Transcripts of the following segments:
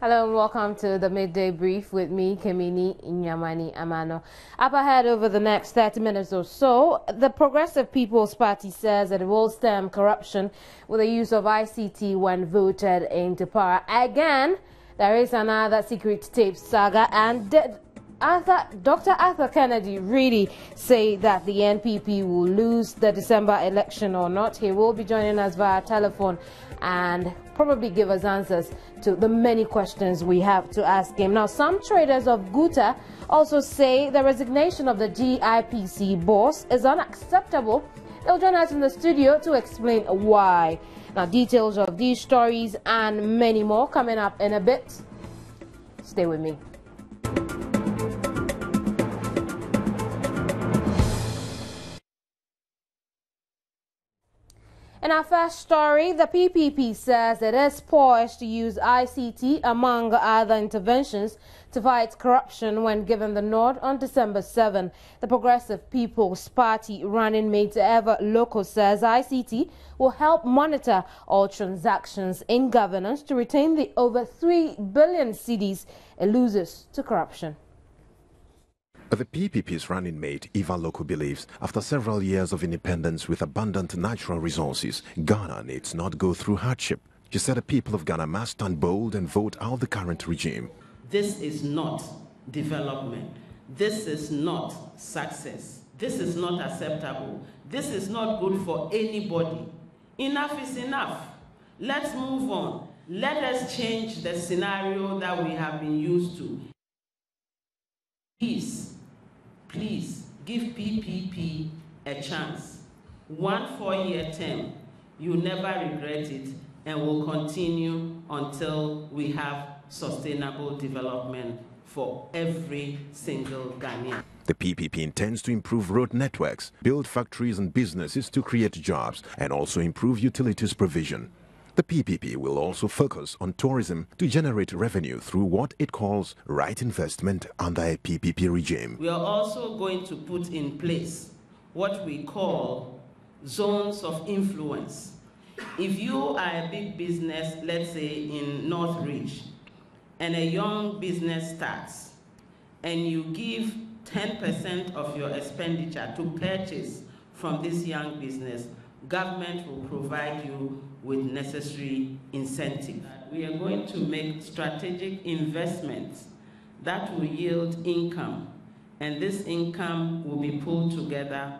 Hello and welcome to the Midday Brief with me, Kemini Inyamani Amano. Up ahead over the next 30 minutes or so, the Progressive People's Party says that it will stem corruption with the use of ICT when voted into power. Again, there is another secret tape saga, and Dr. Arthur Kennedy really say that the NPP will lose the December election or not. He will be joining us via telephone and probably give us answers to the many questions we have to ask him. Now, some traders of Guta also say the resignation of the GIPC boss is unacceptable. They'll join us in the studio to explain why. Now, details of these stories and many more coming up in a bit. Stay with me. In our first story, the PPP says it is poised to use ICT among other interventions to fight corruption when given the nod on December 7. The Progressive People's Party running mate Ever Loco says ICT will help monitor all transactions in governance to retain the over 3 billion cedis it loses to corruption. The PPP's running mate, Eva Loco, believes after several years of independence with abundant natural resources, Ghana needs not go through hardship. She said the people of Ghana must stand bold and vote out the current regime. This is not development. This is not success. This is not acceptable. This is not good for anybody. Enough is enough. Let's move on. Let us change the scenario that we have been used to. Please give PPP a chance. 1 4-year term, you never regret it, and will continue until we have sustainable development for every single Ghanaian. The PPP intends to improve road networks, build factories and businesses to create jobs, and also improve utilities provision. The PPP will also focus on tourism to generate revenue through what it calls right investment under a PPP regime. We are also going to put in place what we call zones of influence. If you are a big business, let's say in Northridge, and a young business starts, and you give 10% of your expenditure to purchase from this young business, government will provide you with necessary incentive. We are going to make strategic investments that will yield income, and this income will be pulled together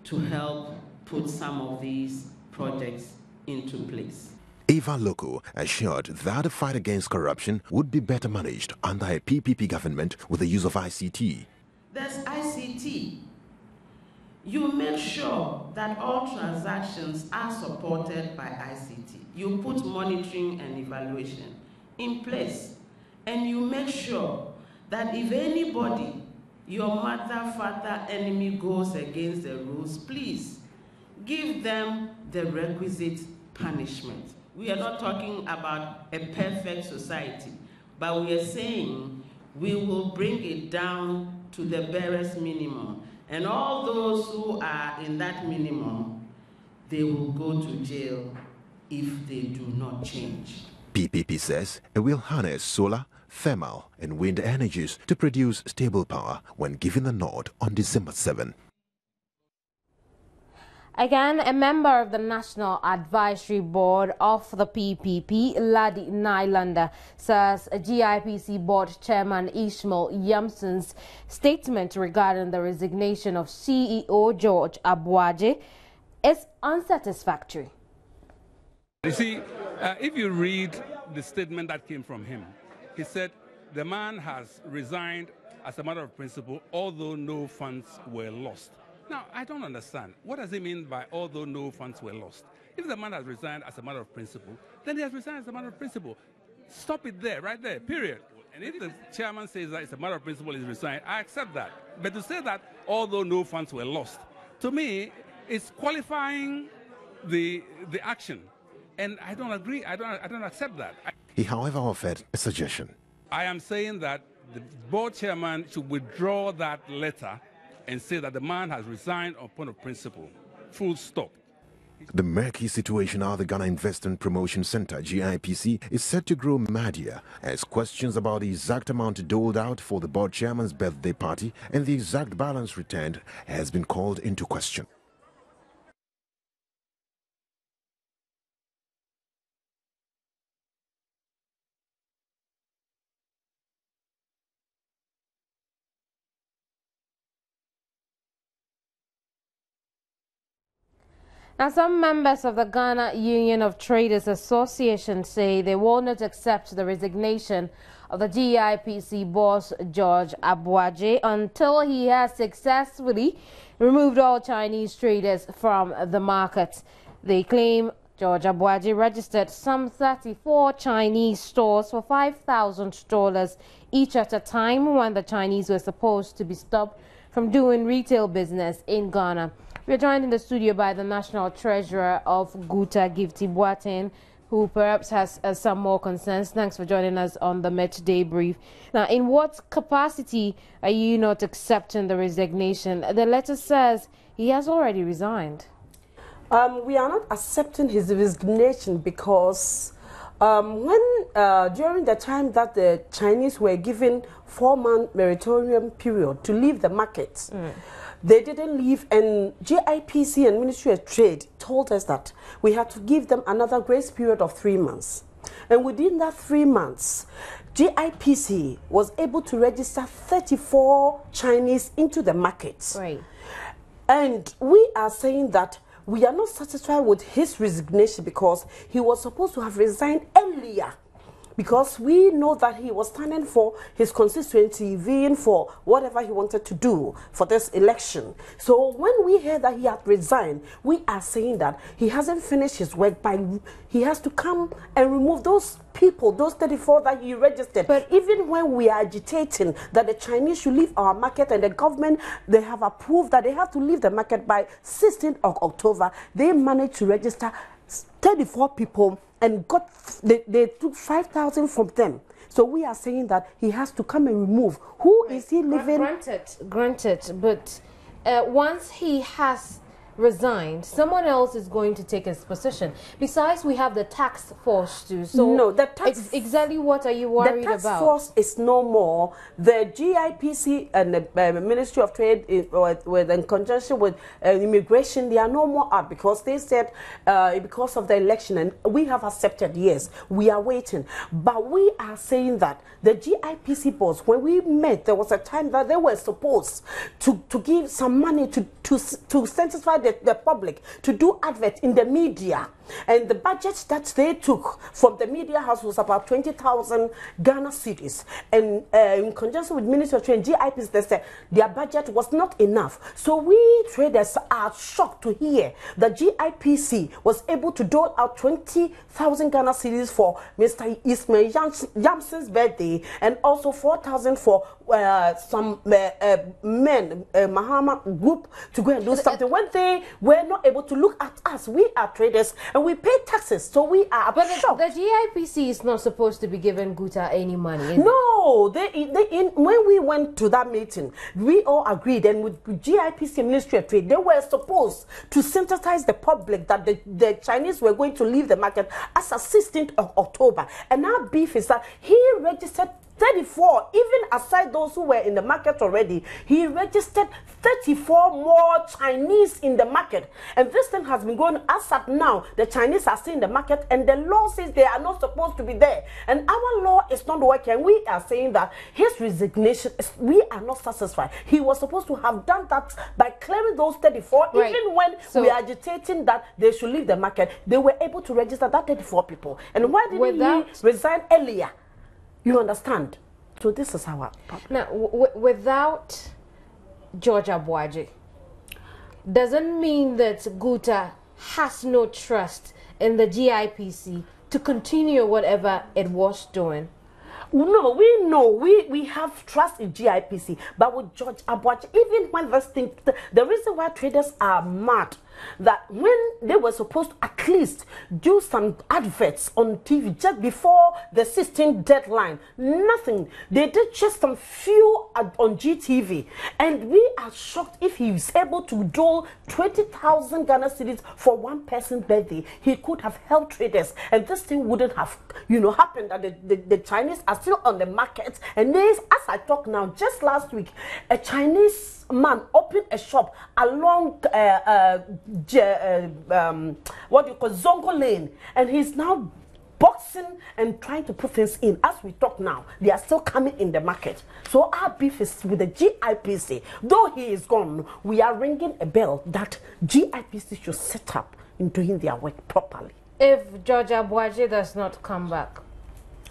to help put some of these projects into place. Eva Loco assured that the fight against corruption would be better managed under a PPP government with the use of ICT. There's ICT. You make sure that all transactions are supported by ICT. You put monitoring and evaluation in place, and you make sure that if anybody, your mother, father, enemy goes against the rules, please give them the requisite punishment. We are not talking about a perfect society, but we are saying we will bring it down to the barest minimum. And all those who are in that minimum, they will go to jail if they do not change. PPP says it will harness solar, thermal and wind energies to produce stable power when given the nod on December 7. Again, a member of the National Advisory Board of the PPP, Ladi Nylander, says GIPC Board Chairman Ishmael Yamson's statement regarding the resignation of CEO George Abuaje is unsatisfactory. You see, if you read the statement that came from him, he said the man has resigned as a matter of principle, although no funds were lost. Now, I don't understand. What does he mean by although no funds were lost? If the man has resigned as a matter of principle, then he has resigned as a matter of principle. Stop it there, right there, period. And if the chairman says that it's a matter of principle, he's resigned, I accept that. But to say that although no funds were lost, to me, it's qualifying the action. And I don't agree. I don't accept that. He, however, offered a suggestion. I am saying that the board chairman should withdraw that letter and say that the man has resigned on point of principle. Full stop. The murky situation at the Ghana Investment Promotion Center, GIPC, is set to grow muddier as questions about the exact amount doled out for the board chairman's birthday party and the exact balance returned has been called into question. Now, some members of the Ghana Union of Traders Association say they will not accept the resignation of the GIPC boss George Abuaje until he has successfully removed all Chinese traders from the market. They claim George Abuaje registered some 34 Chinese stores for $5,000 each at a time when the Chinese were supposed to be stopped from doing retail business in Ghana. We are joined in the studio by the National Treasurer of GUTA, Gifty Boateng, who perhaps has some more concerns. Thanks for joining us on the Midday Brief. Now, in what capacity are you not accepting the resignation? The letter says he has already resigned. We are not accepting his resignation because during the time that the Chinese were given 4-month moratorium period to leave the market, they didn't leave, and GIPC and Ministry of Trade told us that we had to give them another grace period of 3 months. And within that 3 months, GIPC was able to register 34 Chinese into the market. Right. And we are saying that we are not satisfied with his resignation because he was supposed to have resigned earlier, because we know that he was standing for his constituency, vying for whatever he wanted to do for this election. So when we hear that he had resigned, we are saying that he hasn't finished his work he has to come and remove those people, those 34 that he registered. But even when we are agitating that the Chinese should leave our market, and the government, they have approved that they have to leave the market by 16th of October, they managed to register 34 people and they took 5,000 from them. So we are saying that he has to come and remove. Who is he leaving? Granted, but once he has resigned, someone else is going to take his position. Besides, we have the task force too. So no, the task exactly what are you worried about? The task force is no more. The GIPC and the Ministry of Trade, in conjunction with immigration, they are no more out because they said because of the election, and we have accepted, yes, we are waiting. But we are saying that the GIPC boss, when we met, there was a time that they were supposed to give some money to satisfy the public, to do advert in the media. And the budget that they took from the media house was about 20,000 Ghana cedis. And in conjunction with Ministry of Trade and GIPC, they said their budget was not enough. So we traders are shocked to hear that GIPC was able to dole out 20,000 Ghana cedis for Mr. Ismail Yamson's birthday, and also 4,000 for some men, Mahama group, to go and do something. When they were not able to look at us, we are traders, and we pay taxes, so we are shocked. The GIPC is not supposed to be giving GUTA any money. No, when we went to that meeting, we all agreed, and with GIPC and Ministry of Trade, they were supposed to sensitize the public that the Chinese were going to leave the market as a 16th of October. And our beef is that he registered 34, even aside those who were in the market already, he registered 34 more Chinese in the market. And this thing has been going as at now. The Chinese are still in the market, and the law says they are not supposed to be there. And our law is not working. We are saying that his resignation, we are not satisfied. He was supposed to have done that by clearing those 34, right. Even when we are agitating that they should leave the market, they were able to register that 34 people. And why didn't he resign earlier? You understand? So this is our problem. Now, without George Abuaje, doesn't mean that GUTA has no trust in the GIPC to continue whatever it was doing. No, we know, we have trust in GIPC, but with George Abuaje, even when this thing, the reason why traders are mad that when they were supposed to at least do some adverts on TV just before the 16th deadline, nothing. They did just some few on GTV, and we are shocked if he is able to dole 20,000 Ghana cedis for one person's birthday. He could have helped traders, and this thing wouldn't have, happened. That the Chinese are still on the market, and as I talk now, just last week, a Chinese man opened a shop along Zongo Lane, and he's now boxing and trying to put things in. As we talk now, they are still coming in the market. So our beef is with the GIPC. Though he is gone, we are ringing a bell that GIPC should set up in doing their work properly. If George Abuaje does not come back,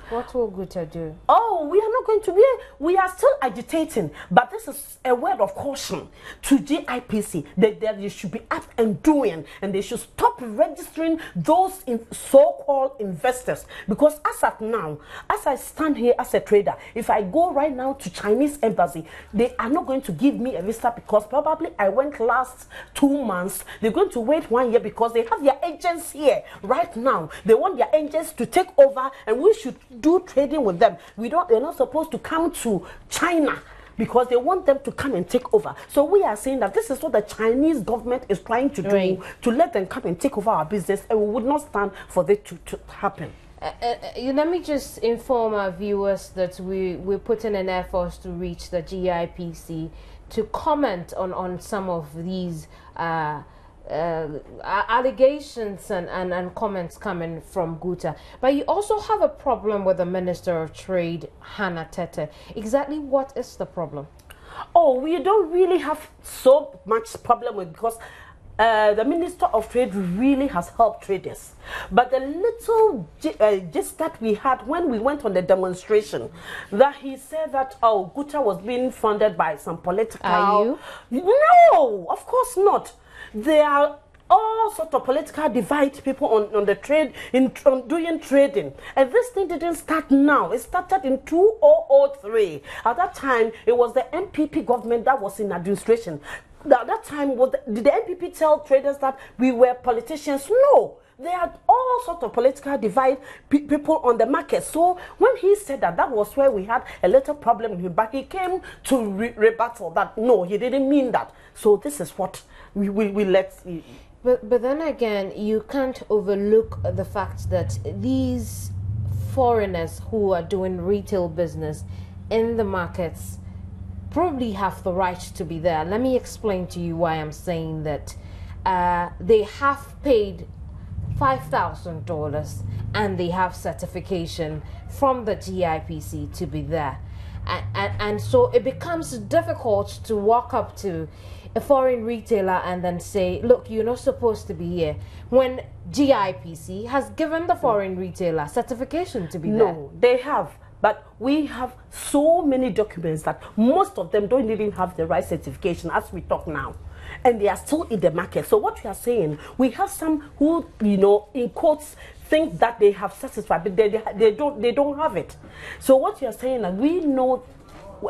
what will Guta do? Oh, we are not going to be. We are still agitating, but this is a word of caution to GIPC that they should be up and doing, and they should stop registering those so-called investors. Because as of now, as I stand here as a trader, if I go right now to Chinese embassy, they are not going to give me a visa because probably I went last 2 months. They're going to wait 1 year because they have their agents here right now. They want their agents to take over, and we should do trading with them. They're not supposed to come to China because they want them to come and take over. So we are saying that this is what the Chinese government is trying to do, to let them come and take over our business, and we would not stand for that to happen. Let me just inform our viewers that we're putting an effort to reach the GIPC to comment on some of these allegations and comments coming from Guta. But you also have a problem with the Minister of Trade, Hannah Tete. Exactly what is the problem? Oh, we don't really have so much problem with, because the Minister of Trade really has helped traders. But the little gist that we had when we went on the demonstration, that he said that, oh, Guta was being funded by some political... Are you? No, of course not. There are all sorts of political divide people on the trade, on doing trading. And this thing didn't start now. It started in 2003. At that time, it was the MPP government that was in administration. At that time, did the MPP tell traders that we were politicians? No. There are all sorts of political divide people on the market. So when he said that, that was where we had a little problem with him. But he came to rebuttal that, no, he didn't mean that. So this is what we let... But then again, you can't overlook the fact that these foreigners who are doing retail business in the markets probably have the right to be there. Let me explain to you why I'm saying that. They have paid $5,000 and they have certification from the GIPC to be there. And so it becomes difficult to walk up to a foreign retailer and then say, look, you're not supposed to be here, when GIPC has given the foreign retailer certification to be there. No, they have. But we have so many documents that most of them don't even have the right certification as we talk now. And they are still in the market. So what we are saying, we have some who, in quotes, think that they have satisfied, but they don't have it. So what you are saying, and we know,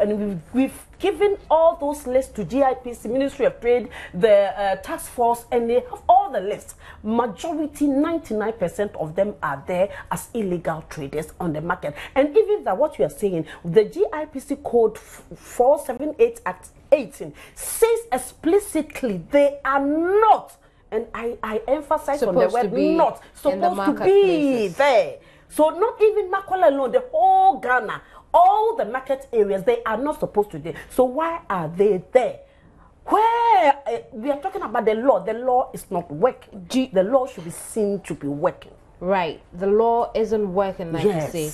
and we've given all those lists to GIPC, Ministry of Trade, the task force, and they have all the lists. Majority, 99% of them are there as illegal traders on the market. And even that, what you are saying, the GIPC code 478 Act 18 says explicitly they are not, and I emphasize on the word not, supposed to be there. So not even Makola alone, the whole Ghana, all the market areas, they are not supposed to be there. So why are they there? Where we are talking about the law is not working. The law should be seen to be working. Right, the law isn't working, like you say.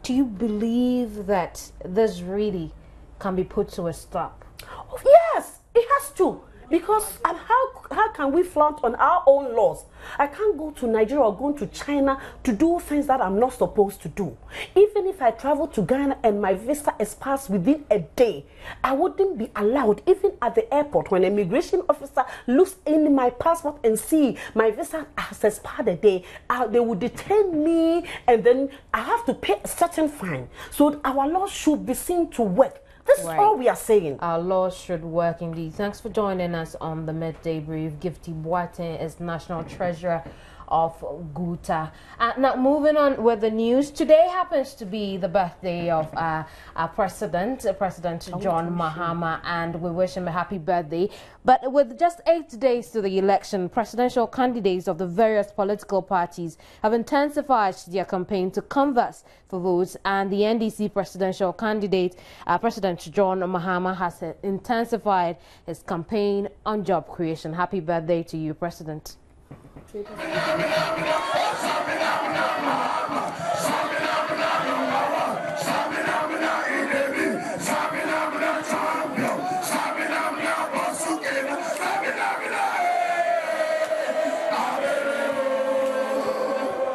Do you believe that this really can be put to a stop? Oh, yes, it has to. Because how can we flaunt on our own laws? I can't go to Nigeria or go to China to do things that I'm not supposed to do. Even if I travel to Ghana and my visa expires within a day, I wouldn't be allowed, even at the airport, when an immigration officer looks in my passport and see my visa has expired a day, they would detain me, and then I have to pay a certain fine. So our laws should be seen to work. This is all we are saying. Our laws should work indeed. Thanks for joining us on the Midday Brief. Gifty Boateng is National Treasurer of Guta. Now, moving on with the news. Today happens to be the birthday of our President John Mahama, and we wish him a happy birthday. But with just 8 days to the election, presidential candidates of the various political parties have intensified their campaign to canvass for votes, and the NDC presidential candidate, President John Mahama, has intensified his campaign on job creation. Happy birthday to you, President.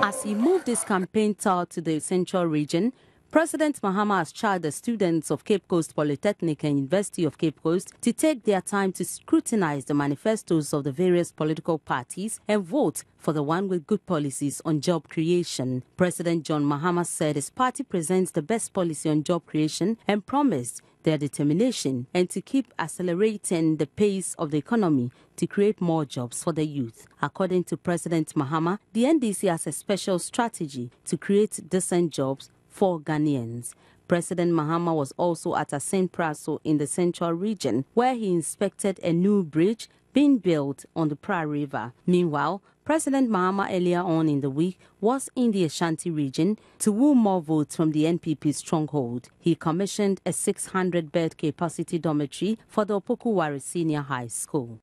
As he moved his campaign tour to the Central region, President Mahama has charged the students of Cape Coast Polytechnic and University of Cape Coast to take their time to scrutinize the manifestos of the various political parties and vote for the one with good policies on job creation. President John Mahama said his party presents the best policy on job creation and promised their determination and to keep accelerating the pace of the economy to create more jobs for the youth. According to President Mahama, the NDC has a special strategy to create decent jobs for Ghanaians. President Mahama was also at St. Praso in the Central region, where he inspected a new bridge being built on the Pra River. Meanwhile, President Mahama earlier on in the week was in the Ashanti region to woo more votes from the NPP stronghold. He commissioned a 600-bed capacity dormitory for the Opoku-Ware Senior High School.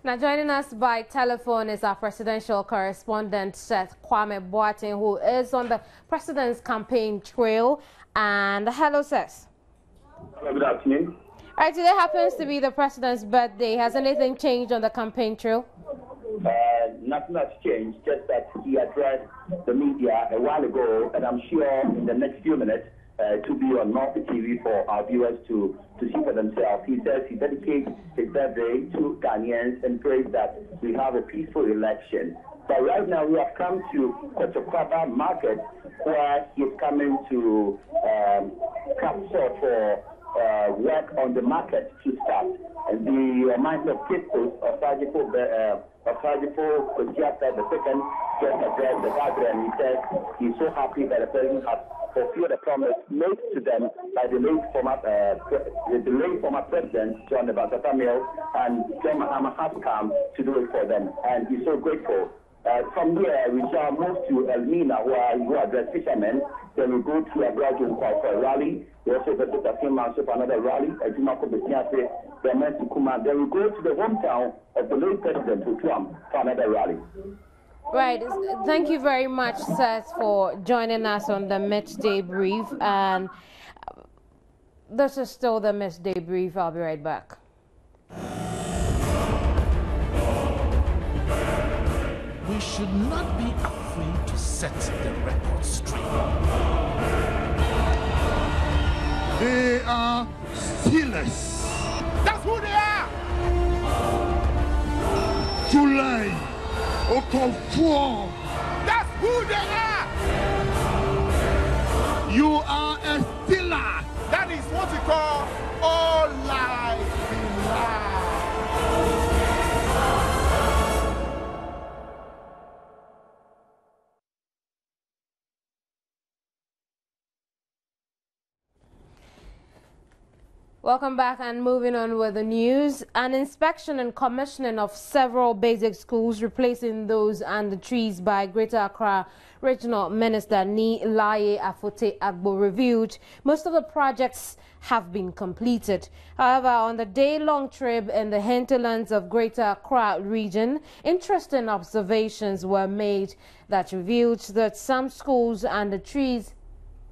Now, joining us by telephone is our presidential correspondent, Seth Kwame Boateng, who is on the president's campaign trail. And hello, Seth. Hello, good afternoon. All right, today happens to be the president's birthday. Has anything changed on the campaign trail? Nothing has changed, just that he addressed the media a while ago, and I'm sure in the next few minutes to be on Multi TV for our viewers to see for themselves. He says he dedicates his birthday to Ghanaians and prays that we have a peaceful election. But right now we have come to Kotokwaba Market, where he's coming to capture for work on the market to start. And the amount of people of Sajifo Kojiata the second just addressed the gathering, and he said he's so happy that the president has fulfilled the promise made to them by the late former president John Basatamil, and John Mahama has come to do it for them, and he's so grateful. From here, we shall move to Elmina, where we will address fishermen. Then we go to a graduate for a rally. We also visit a few months for another rally. Then we go to the hometown of the late president Trump for another rally. Right. Thank you very much, Seth, for joining us on the Midday Brief. And this is still the Midday Brief. I'll be right back. We should not be afraid to set the record straight. They are stealers. That's who they are. July. That's who they are. You are a stealer. That is what we call all lies in lies. Welcome back, and moving on with the news. An inspection and commissioning of several basic schools replacing those and the trees by Greater Accra Regional Minister Ni Laye Afote Agbo reviewed. Most of the projects have been completed. However, on the day-long trip in the hinterlands of Greater Accra region, interesting observations were made that revealed that some schools and the trees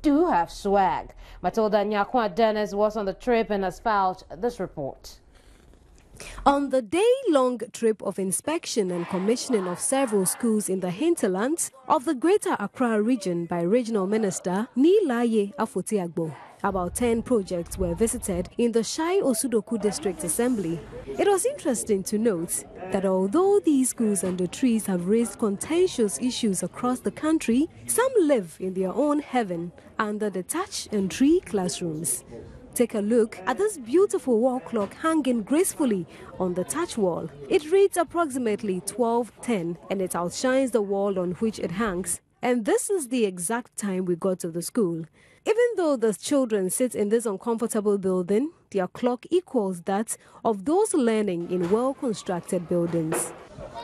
do have swag. Matilda Nyakwa Dennis was on the trip and has filed this report. On the day-long trip of inspection and commissioning of several schools in the hinterlands of the Greater Accra region by Regional Minister Nilaye Afotiagbo, about 10 projects were visited in the Shai Osudoku District Assembly. It was interesting to note that although these schools and the trees have raised contentious issues across the country, some live in their own heaven under the thatch and tree classrooms. Take a look at this beautiful wall clock hanging gracefully on the thatch wall. It reads approximately 12:10 and it outshines the wall on which it hangs. And this is the exact time we got to the school. Even though the children sit in this uncomfortable building, their clock equals that of those learning in well-constructed buildings.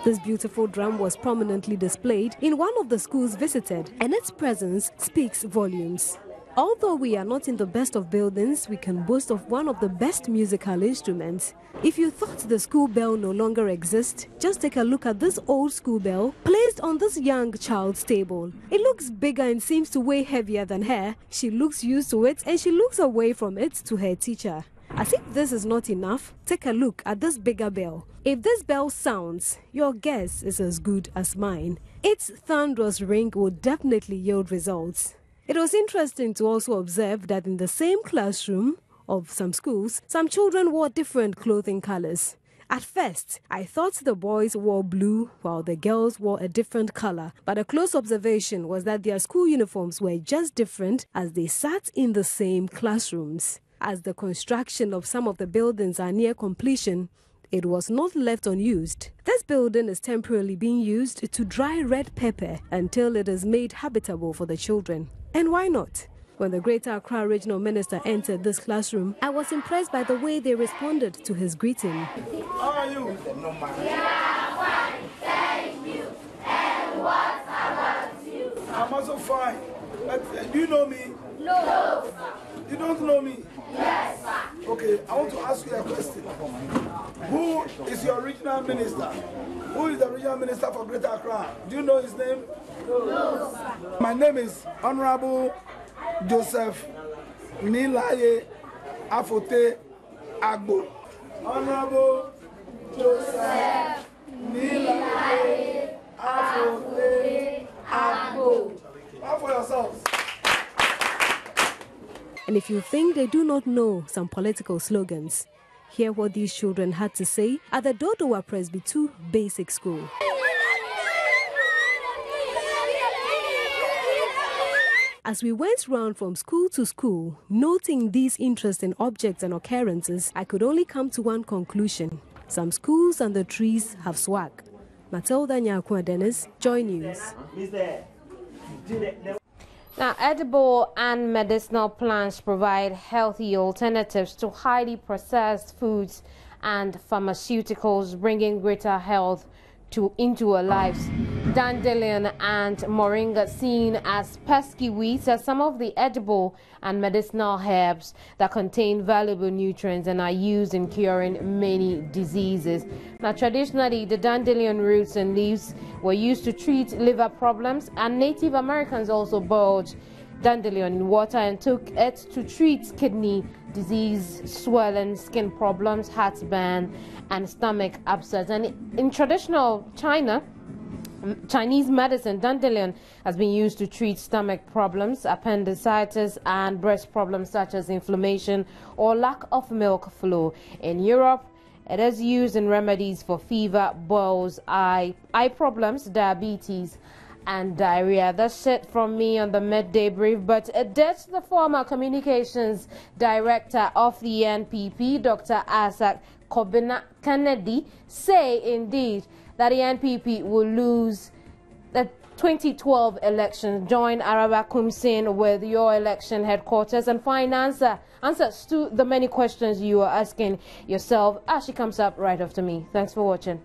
This beautiful drum was prominently displayed in one of the schools visited, and its presence speaks volumes. Although we are not in the best of buildings, we can boast of one of the best musical instruments. If you thought the school bell no longer exists, just take a look at this old school bell placed on this young child's table. It looks bigger and seems to weigh heavier than her. She looks used to it and she looks away from it to her teacher. As if this is not enough, take a look at this bigger bell. If this bell sounds, your guess is as good as mine. Its thunderous ring will definitely yield results. It was interesting to also observe that in the same classroom of some schools, some children wore different clothing colors. At first, I thought the boys wore blue while the girls wore a different color, but a close observation was that their school uniforms were just different as they sat in the same classrooms. As the construction of some of the buildings are near completion, it was not left unused. This building is temporarily being used to dry red pepper until it is made habitable for the children. And why not? When the Greater Accra Regional Minister entered this classroom, I was impressed by the way they responded to his greeting. How are you? Yeah, fine, thank you. And what about you? I'm also fine. But do you know me? No. You don't know me? Yes, sir. Okay, I want to ask you a question. Who is your regional minister? Who is the regional minister for Greater Accra? Do you know his name? No, sir. My name is Honorable Joseph Nilaye Afote Agbo. Honorable Joseph Nilaye Afote Agbo. Clap for yourselves. And if you think they do not know some political slogans, hear what these children had to say at the Dodowa Presby 2 Basic School. As we went round from school to school, noting these interesting objects and occurrences, I could only come to one conclusion. Some schools and the trees have swag. Matilda Nyakwa Dennis, Joy News. Now, edible and medicinal plants provide healthy alternatives to highly processed foods and pharmaceuticals, bringing greater health into our lives. Dandelion and moringa, seen as pesky weeds, are some of the edible and medicinal herbs that contain valuable nutrients and are used in curing many diseases. Now, traditionally, the dandelion roots and leaves were used to treat liver problems, and Native Americans also boiled dandelion in water and took it to treat kidney disease, swelling, skin problems, heartburn, and stomach upsets. And in traditional Chinese medicine, dandelion has been used to treat stomach problems, appendicitis, and breast problems such as inflammation or lack of milk flow. In Europe, it is used in remedies for fever, boils, eye problems, diabetes, and diarrhea. That's it from me on the midday brief. But did the former communications director of the NPP, Dr. Isaac Kobina Kennedy, say indeed that the NPP will lose the 2012 election? Join Araba Kumsin with your election headquarters and find answers to the many questions you are asking yourself as she comes up right after me. Thanks for watching.